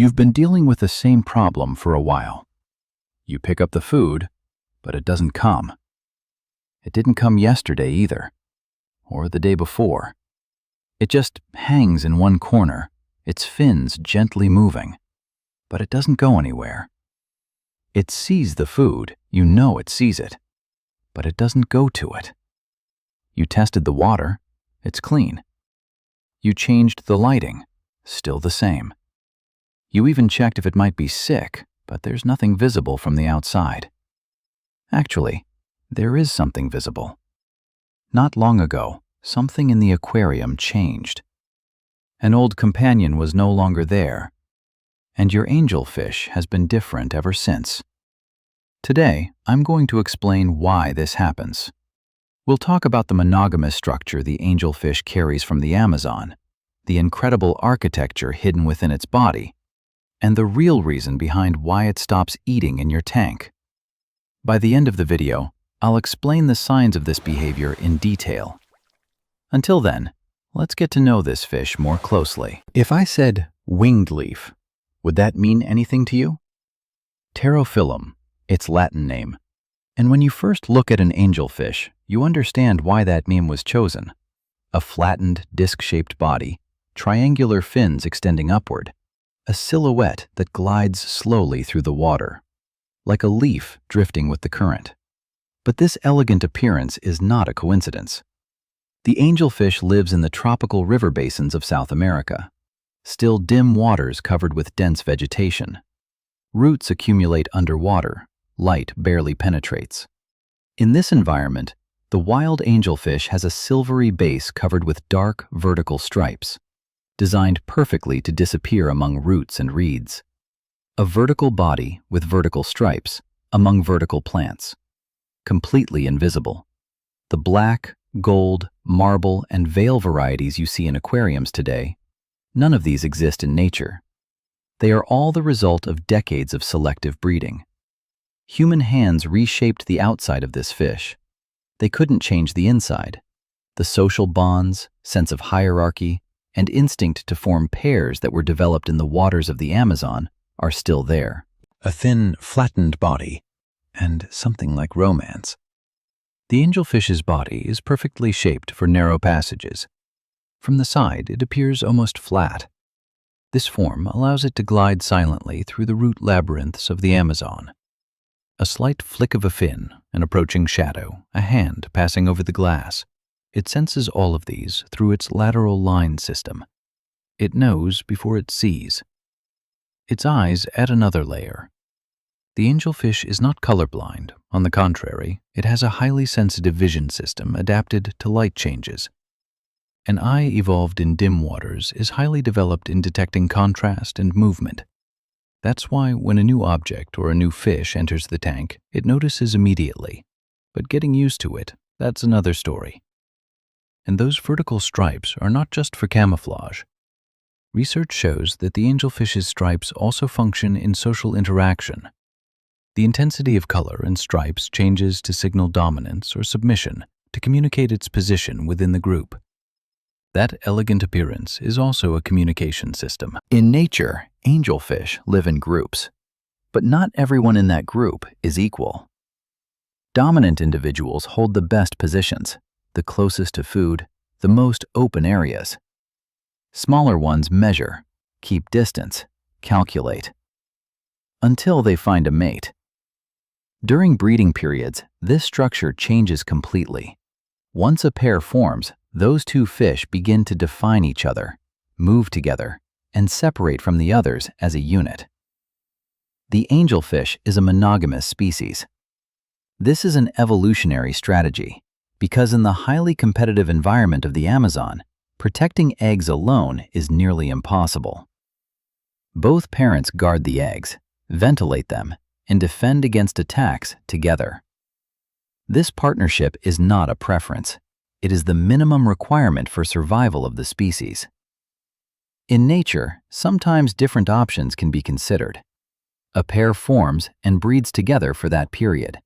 You've been dealing with the same problem for a while. You pick up the food, but it doesn't come. It didn't come yesterday either, or the day before. It just hangs in one corner, its fins gently moving, but it doesn't go anywhere. It sees the food, you know it sees it, but it doesn't go to it. You tested the water, it's clean. You changed the lighting, still the same. You even checked if it might be sick, but there's nothing visible from the outside. Actually, there is something visible. Not long ago, something in the aquarium changed. An old companion was no longer there, and your angelfish has been different ever since. Today, I'm going to explain why this happens. We'll talk about the monogamous structure the angelfish carries from the Amazon, the incredible architecture hidden within its body, and the real reason behind why it stops eating in your tank. By the end of the video, I'll explain the signs of this behavior in detail. Until then, let's get to know this fish more closely. If I said winged leaf, would that mean anything to you? Pterophyllum, its Latin name. And when you first look at an angelfish, you understand why that name was chosen. A flattened, disc-shaped body, triangular fins extending upward, a silhouette that glides slowly through the water, like a leaf drifting with the current. But this elegant appearance is not a coincidence. The angelfish lives in the tropical river basins of South America, still dim waters covered with dense vegetation. Roots accumulate underwater, light barely penetrates. In this environment, the wild angelfish has a silvery base covered with dark, vertical stripes, designed perfectly to disappear among roots and reeds. A vertical body with vertical stripes among vertical plants, completely invisible. The black, gold, marble, and veil varieties you see in aquariums today, none of these exist in nature. They are all the result of decades of selective breeding. Human hands reshaped the outside of this fish. They couldn't change the inside. The social bonds, sense of hierarchy, and instinct to form pairs that were developed in the waters of the Amazon are still there. A thin, flattened body, and something like romance. The angelfish's body is perfectly shaped for narrow passages. From the side, it appears almost flat. This form allows it to glide silently through the root labyrinths of the Amazon. A slight flick of a fin, an approaching shadow, a hand passing over the glass. It senses all of these through its lateral line system. It knows before it sees. Its eyes add another layer. The angelfish is not colorblind. On the contrary, it has a highly sensitive vision system adapted to light changes. An eye evolved in dim waters is highly developed in detecting contrast and movement. That's why when a new object or a new fish enters the tank, it notices immediately. But getting used to it, that's another story. And those vertical stripes are not just for camouflage. Research shows that the angelfish's stripes also function in social interaction. The intensity of color and stripes changes to signal dominance or submission to communicate its position within the group. That elegant appearance is also a communication system. In nature, angelfish live in groups, but not everyone in that group is equal. Dominant individuals hold the best positions, the closest to food, the most open areas. Smaller ones measure, keep distance, calculate, until they find a mate. During breeding periods, this structure changes completely. Once a pair forms, those two fish begin to define each other, move together, and separate from the others as a unit. The angelfish is a monogamous species. This is an evolutionary strategy, because in the highly competitive environment of the Amazon, protecting eggs alone is nearly impossible. Both parents guard the eggs, ventilate them, and defend against attacks together. This partnership is not a preference. It is the minimum requirement for survival of the species. In nature, sometimes different options can be considered. A pair forms and breeds together for that period,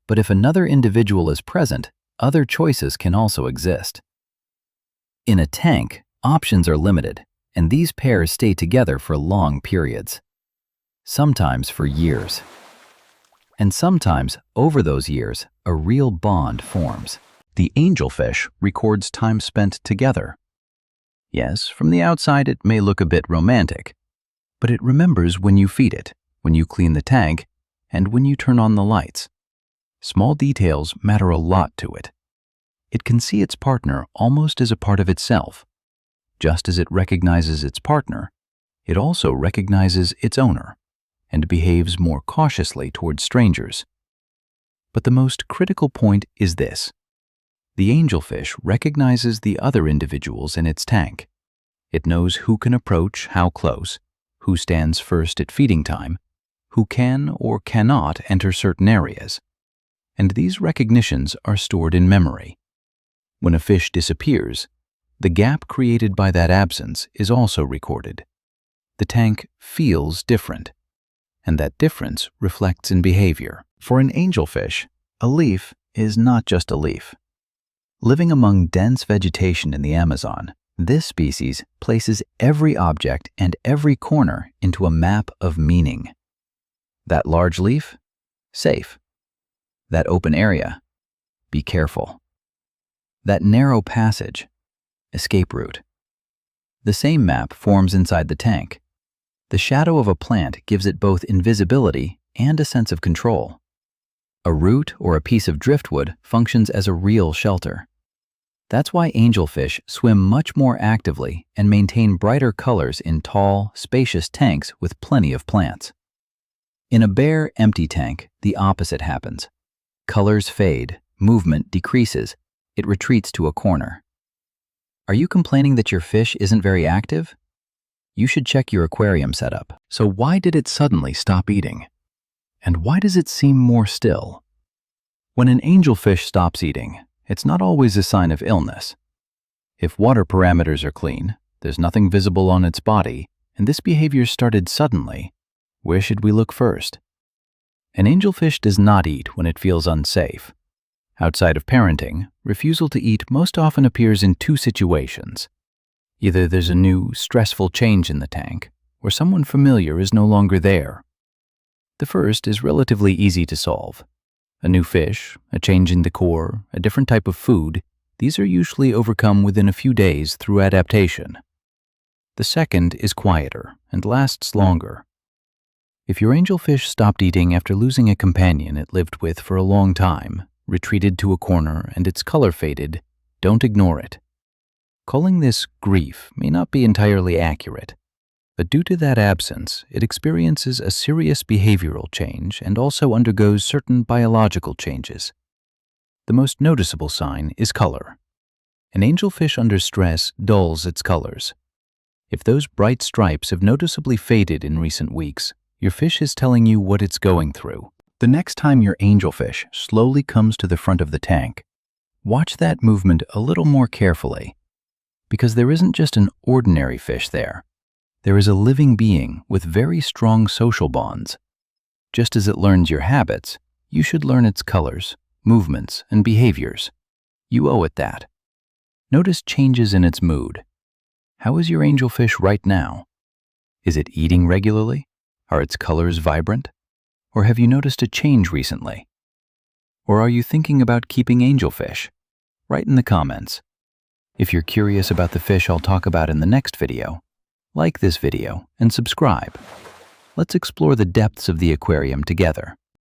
but if another individual is present, other choices can also exist. In a tank, options are limited, and these pairs stay together for long periods. sometimes for years. And sometimes, over those years, a real bond forms. The angelfish records time spent together. Yes, from the outside it may look a bit romantic, but it remembers when you feed it, when you clean the tank, and when you turn on the lights. Small details matter a lot to it. It can see its partner almost as a part of itself. Just as it recognizes its partner, it also recognizes its owner and behaves more cautiously towards strangers. But the most critical point is this. The angelfish recognizes the other individuals in its tank. It knows who can approach how close, who stands first at feeding time, who can or cannot enter certain areas. And these recognitions are stored in memory. When a fish disappears, the gap created by that absence is also recorded. The tank feels different, and that difference reflects in behavior. For an angelfish, a leaf is not just a leaf. Living among dense vegetation in the Amazon, this species places every object and every corner into a map of meaning. That large leaf? Safe. That open area? Be careful. That narrow passage? Escape route. The same map forms inside the tank. The shadow of a plant gives it both invisibility and a sense of control. A root or a piece of driftwood functions as a real shelter. That's why angelfish swim much more actively and maintain brighter colors in tall, spacious tanks with plenty of plants. In a bare, empty tank, the opposite happens. Colors fade, movement decreases, it retreats to a corner. Are you complaining that your fish isn't very active? You should check your aquarium setup. So why did it suddenly stop eating? And why does it seem more still? When an angelfish stops eating, it's not always a sign of illness. If water parameters are clean, there's nothing visible on its body, and this behavior started suddenly, where should we look first? An angelfish does not eat when it feels unsafe. Outside of parenting, refusal to eat most often appears in two situations. Either there's a new, stressful change in the tank, or someone familiar is no longer there. The first is relatively easy to solve. A new fish, a change in decor, a different type of food, these are usually overcome within a few days through adaptation. The second is quieter and lasts longer. If your angelfish stopped eating after losing a companion it lived with for a long time, retreated to a corner, and its color faded, don't ignore it. Calling this grief may not be entirely accurate, but due to that absence, it experiences a serious behavioral change and also undergoes certain biological changes. The most noticeable sign is color. An angelfish under stress dulls its colors. If those bright stripes have noticeably faded in recent weeks, your fish is telling you what it's going through. The next time your angelfish slowly comes to the front of the tank, watch that movement a little more carefully, because there isn't just an ordinary fish there. There is a living being with very strong social bonds. Just as it learns your habits, you should learn its colors, movements, and behaviors. You owe it that. Notice changes in its mood. How is your angelfish right now? Is it eating regularly? Are its colors vibrant? Or have you noticed a change recently? Or are you thinking about keeping angelfish? Write in the comments. If you're curious about the fish I'll talk about in the next video, like this video and subscribe. Let's explore the depths of the aquarium together.